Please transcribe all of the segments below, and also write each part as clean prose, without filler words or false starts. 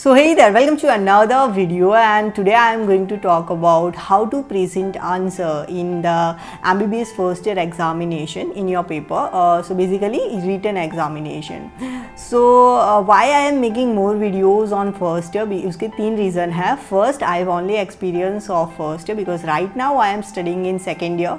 So hey there, welcome to another video, and today I am going to talk about how to present answer in the MBBS first year examination in your paper. So basically written examination. So why I am making more videos on first year? उसके तीन reason है. First, I have only experience of first year because right now I am studying in second year.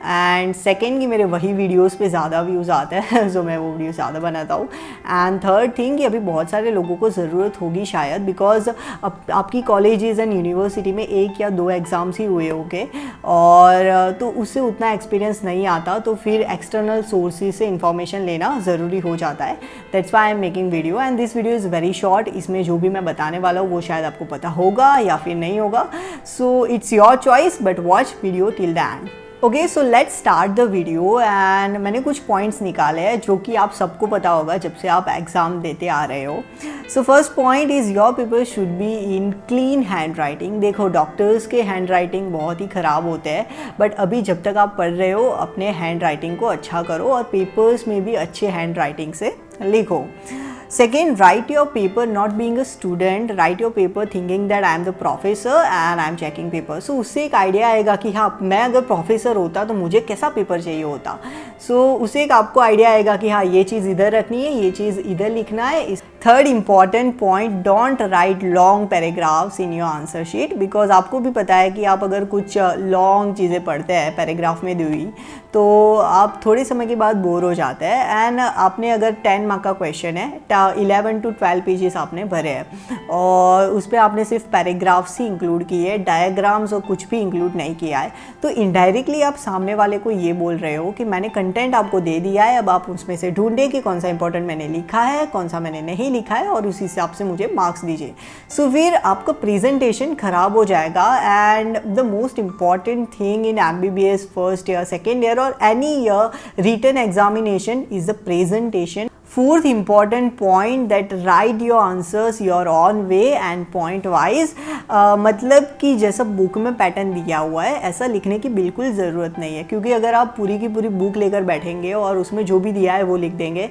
And second कि मेरे वही videos पे ज़्यादा views आते हैं सो मैं वो वीडियो ज़्यादा बनाता हूँ. एंड थर्ड थिंग कि अभी बहुत सारे लोगों को ज़रूरत होगी शायद बिकॉज आपकी कॉलेजेस एंड यूनिवर्सिटी में एक या दो एग्ज़ाम्स ही हुए होंगे और तो उससे उतना एक्सपीरियंस नहीं आता, तो फिर एक्सटर्नल सोर्सेज से इंफॉर्मेशन लेना ज़रूरी हो जाता है. That's why I am making video and this video is very short. इसमें जो भी मैं बताने वाला हूँ वो शायद आपको पता होगा या फिर नहीं होगा. So it's your choice but watch video till the end. Okay, so let's start the video. And मैंने कुछ पॉइंट्स निकाले हैं जो कि आप सबको पता होगा जब से आप एग्ज़ाम देते आ रहे हो. So first point is your paper should be in clean hand writing. देखो, डॉक्टर्स के हैंड राइटिंग बहुत ही ख़राब होते हैं, बट अभी जब तक आप पढ़ रहे हो अपने हैंड राइटिंग को अच्छा करो और पेपर्स में भी अच्छे हैंड राइटिंग से लिखो. Second, write your paper not being a student, write your paper thinking that I am the professor and I am checking paper. So उससे एक आइडिया आएगा कि हाँ, मैं अगर प्रोफेसर होता तो मुझे कैसा पेपर चाहिए होता. सो उससे एक आपको आइडिया आएगा कि हाँ, ये चीज़ इधर रखनी है, ये चीज़ इधर लिखना है. Third important point, don't write long paragraphs in your answer sheet because आपको भी पता है कि आप अगर कुछ लॉन्ग चीज़ें पढ़ते हैं पैराग्राफ में दी हुई तो आप थोड़े समय के बाद बोर हो जाते हैं. एंड आपने अगर 10 मार्क का क्वेश्चन है, 11 to 12 पेजेस आपने भरे हैं और उस पर आपने सिर्फ पैराग्राफ्स ही इंक्लूड किए, डायग्राम्स और कुछ भी इंक्लूड नहीं किया है, तो इनडायरेक्टली आप सामने वाले को ये बोल रहे हो कि मैंने कंटेंट आपको दे दिया है, अब आप उसमें से ढूंढे कि कौन सा इंपॉर्टेंट मैंने लिखा है, कौन सा मैंने नहीं लिखा है और उस हिसाब से मुझे मार्क्स दीजिए. सो फिर आपका प्रेजेंटेशन ख़राब हो जाएगा. And the most important thing in MBBS first year, second year और any year written examination is the presentation. Fourth important point that write your answers your own way and point wise. मतलब कि जैसा book में pattern दिया हुआ है ऐसा लिखने की बिल्कुल ज़रूरत नहीं है, क्योंकि अगर आप पूरी की पूरी बुक लेकर बैठेंगे और उसमें जो भी दिया है वो लिख देंगे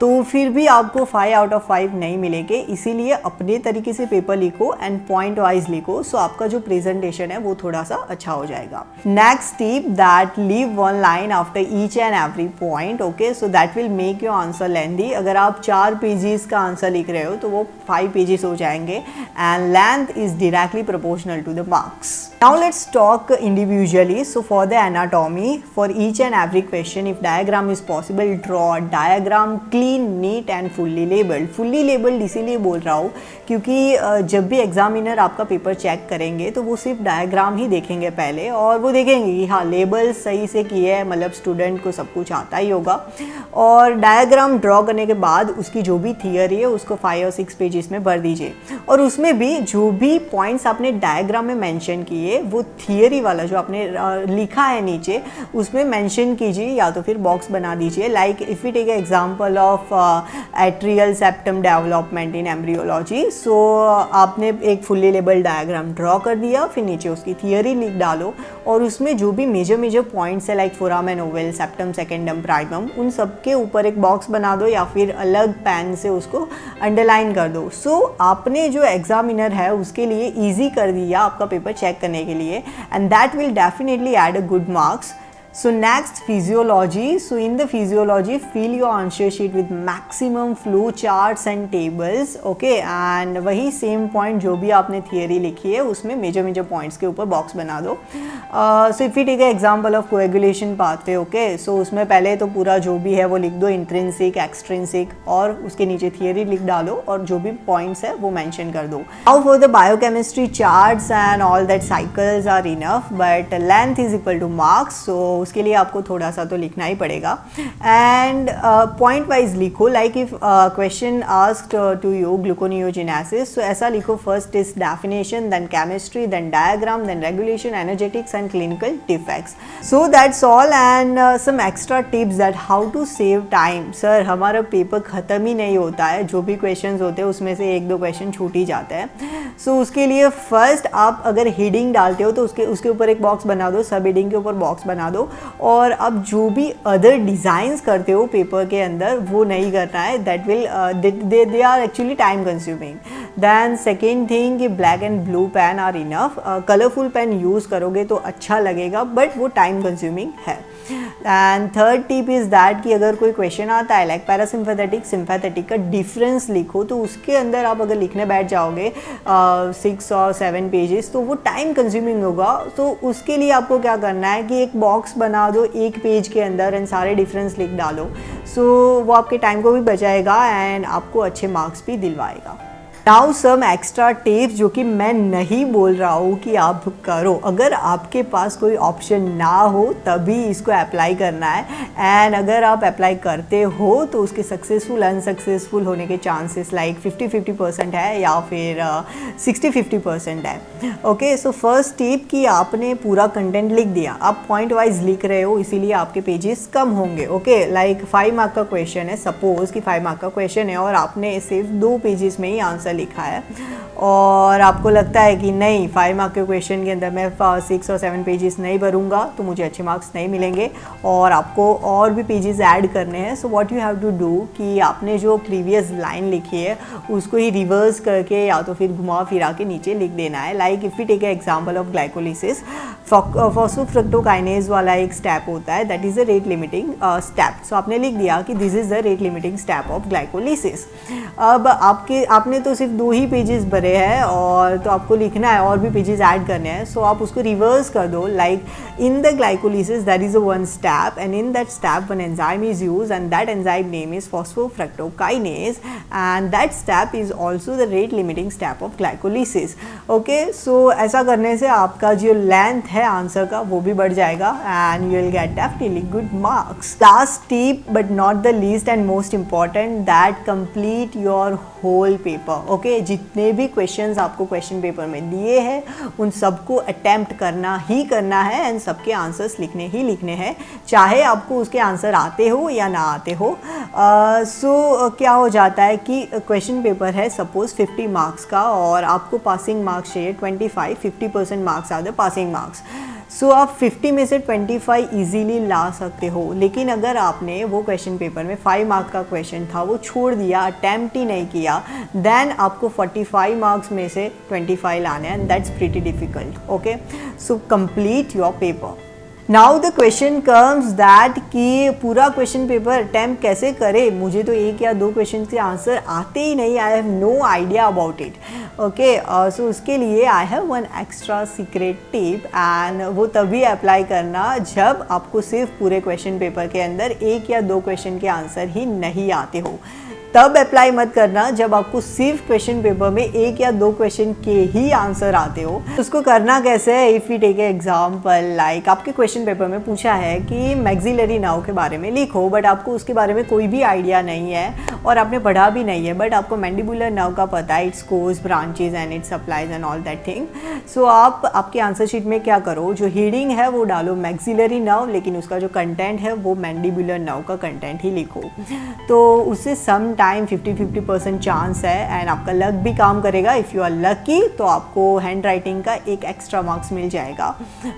तो फिर भी आपको 5 out of 5 नहीं मिलेंगे. इसीलिए अपने तरीके से पेपर लिखो एंड पॉइंट वाइज लिखो, सो आपका जो प्रेजेंटेशन है वो थोड़ा सा अच्छा हो जाएगा. Next tip, that leave one line after each and every point. Okay, so that will make your answer lengthy. अगर आप 4 पेजेस का आंसर लिख रहे हो तो वो 5 पेजेस हो जाएंगे and length is directly proportional to the marks. Now let's talk individually. So for the anatomy, for each and every question, if diagram is possible, draw a diagram clean, neat and fully labeled. Fully labeled इसीलिए बोल रहा हूँ क्योंकि जब भी examiner आपका paper check करेंगे तो वो सिर्फ डायग्राम ही देखेंगे पहले और वो देखेंगे कि हाँ, लेबल सही से किए है, मतलब स्टूडेंट को सब कुछ आता ही होगा. और डायग्राम ड्रॉ करने के बाद उसकी जो भी थियरी है उसको 5 और 6 पेजेस में भर दीजिए और उसमें भी जो भी पॉइंट्स आपने डायग्राम में मेंशन किए वो थियरी वाला जो आपने लिखा है नीचे उसमें मेंशन कीजिए या तो फिर बॉक्स बना दीजिए. Like if we take example of atrial septum development in embryology. So आपने एक फुल्ली लेबल डायग्राम ड्रॉ कर दिया, फिर नीचे उसकी थियरी लिख डालो और उसमें जो भी मेजर पॉइंट्स है like foramen Oval, septum secundum, primum, उन सब के ऊपर एक बॉक्स बना दो या फिर अलग पेन से उसको अंडरलाइन कर दो. सो आपने जो एग्जामिनर है उसके लिए ईजी कर दिया आपका पेपर चेक करने के लिए and that will definitely add a good marks. So next, physiology. So in the physiology, fill your answer sheet with maximum flow charts and tables. Okay, and वही same point जो भी आपने theory लिखी है उसमें मेजर points के ऊपर box बना दो. So if we take an example of coagulation pathway, okay, so उसमें पहले तो पूरा जो भी है वो लिख दो, intrinsic, extrinsic, और उसके नीचे theory लिख डालो और जो भी points है वो mention कर दो. Now for the biochemistry charts and all that cycles are enough, but length is equal to marks. So उसके लिए आपको थोड़ा सा तो लिखना ही पड़ेगा. एंड पॉइंट वाइज लिखो. Like if question asked to you gluconeogenesis, so ऐसा लिखो, first is definition, then chemistry, then diagram, then regulation, energetics and clinical defects. So that's all. And some extra tips that how to save time. Sir हमारा paper ख़त्म ही नहीं होता है, जो भी क्वेश्चन होते हैं उसमें से 1-2 क्वेश्चन छूट ही जाते हैं. सो उसके लिए फर्स्ट आप अगर हेडिंग डालते हो तो उसके ऊपर एक बॉक्स बना दो, सब हेडिंग के ऊपर बॉक्स बना दो और अब जो भी अदर डिज़ाइंस करते हो पेपर के अंदर वो नहीं करना है, that will they are actually time consuming. Then second thing कि black and blue pen are enough, colourful pen use करोगे तो अच्छा लगेगा बट वो टाइम कंज्यूमिंग है। And third tip is that कि अगर कोई क्वेश्चन आता है लाइक पैरासिम्पैथेटिक सिम्पैथेटिक का डिफरेंस लिखो, तो उसके अंदर आप अगर लिखने बैठ जाओगे 6 और 7 पेजेस तो वो टाइम कंज्यूमिंग होगा। तो उसके लिए आपको क्या करना है कि एक बॉक्स बना दो एक पेज के अंदर एंड सारे डिफरेंस लिख डालो। सो वो आपके टाइम को भी बचाएगा एंड आपको अच्छे मार्क्स भी दिलवाएगा। नाउ सम एक्स्ट्रा टिप्स जो कि मैं नहीं बोल रहा हूँ कि आप करो, अगर आपके पास कोई ऑप्शन ना हो तभी इसको अप्लाई करना है। एंड अगर आप अप्लाई करते हो तो उसके सक्सेसफुल अनसक्सेसफुल होने के चांसेस लाइक 50-50% है या फिर 60-50% है। ओके, सो फर्स्ट टिप कि आपने पूरा कंटेंट लिख दिया, आप पॉइंट वाइज लिख रहे हो इसीलिए आपके पेजेस कम होंगे। ओके, लाइक 5 मार्क का क्वेश्चन है, सपोज कि 5 मार्क का क्वेश्चन है और आपने सिर्फ 2 पेजेस में ही आंसर लिखा है और आपको लगता है कि नहीं 5 मार्क के क्वेश्चन के अंदर मैं 6 और 7 पेजेस नहीं भरूंगा तो मुझे अच्छे मार्क्स नहीं मिलेंगे और आपको और भी पेजेस ऐड करने हैं। So what you have to do कि आपने जो प्रीवियस लाइन लिखी है उसको ही रिवर्स करके या तो फिर घुमा फिरा के नीचे लिख देना है। Like if we take a example of glycolysis, phosphofructokinase वाला एक स्टेप होता है that is a rate limiting step. So आपने लिख दिया कि this is the rate limiting step of glycolysis. अब आपने तो सिर्फ 2 ही पेजेस भरे हैं और तो आपको लिखना है और भी पेजेस ऐड करने हैं। सो आप उसको रिवर्स कर दो, like in the glycolysis that is a one step and in that step one enzyme is use and that enzyme name is phosphofructokinase and that step is also the rate limiting step of glycolysis. Okay, so ऐसा करने से आपका जो length है answer का वो भी बढ़ जाएगा and you will get definitely good marks. Last tip but not the least and most important, that complete your whole paper. Okay, जितने भी क्वेश्चंस आपको क्वेश्चन पेपर में दिए हैं उन सबको अटेम्प्ट करना ही करना है एंड सबके आंसर्स लिखने ही लिखने हैं, चाहे आपको उसके आंसर आते हो या ना आते हो। सो क्या हो जाता है कि क्वेश्चन पेपर है सपोज 50 मार्क्स का और आपको पासिंग मार्क्स चाहिए 25, 50% marks are the passing marks. So आप 50 में से 25 इजीली ला सकते हो, लेकिन अगर आपने वो क्वेश्चन पेपर में 5 मार्क का क्वेश्चन था वो छोड़ दिया, अटैम्प्ट ही नहीं किया, देन आपको 45 मार्क्स में से 25 लाने हैं and that's pretty difficult. Okay, so complete your paper. Now the question comes that कि पूरा क्वेश्चन पेपर अटैम्प्ट कैसे करें, मुझे तो 1 या 2 क्वेश्चन के आंसर आते ही नहीं, I have no idea about it. Okay, so उसके लिए I have one extra secret tip and वो तभी अप्लाई करना जब आपको सिर्फ पूरे क्वेश्चन पेपर के अंदर 1 या 2 क्वेश्चन के आंसर ही नहीं आते हो। तब अप्लाई मत करना जब आपको सिर्फ क्वेश्चन पेपर में 1 या 2 क्वेश्चन के ही आंसर आते हो। उसको करना कैसे है, if you take a example like आपके क्वेश्चन पेपर में पूछा है कि मैक्सिलरी नर्व के बारे में लिखो, बट आपको उसके बारे में कोई भी आइडिया नहीं है और आपने पढ़ा भी नहीं है, बट आपको मैंडिबुलर नर्व का पता है, it's course branches and it supplies and all that thing. So आप आपके आंसर शीट में क्या करो, जो हेडिंग है वो डालो मैक्सिलरी नर्व, लेकिन उसका जो कंटेंट है वो मैंडिबुलर नर्व का कंटेंट ही लिखो। तो उससे सम टाइम 50-50% चांस है एंड आपका लक भी काम करेगा। इफ़ यू आर लकी तो आपको हैंड राइटिंग का एक एक्स्ट्रा मार्क्स मिल जाएगा।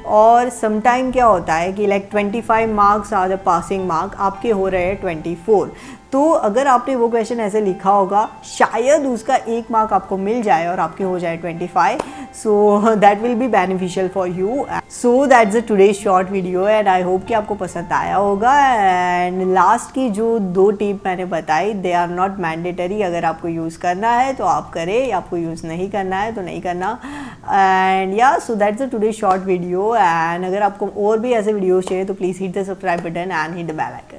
और समटाइम क्या होता है कि like 25 marks are the passing mark, आपके हो रहे हैं 24। तो अगर आपने वो क्वेश्चन ऐसे लिखा होगा शायद उसका 1 मार्क आपको मिल जाए और आपके हो जाए 25। So that will be beneficial for you. So that's the today short video and I hope कि आपको पसंद आया होगा। एंड लास्ट की जो 2 टिप मैंने बताई दे आर नॉट मैंडेटरी, अगर आपको यूज़ करना है तो आप करें, आपको यूज़ नहीं करना है तो नहीं करना। एंड या so that's the today short video. And अगर आपको और भी ऐसे वीडियोज़ चाहिए तो please hit the subscribe button and hit the bell icon.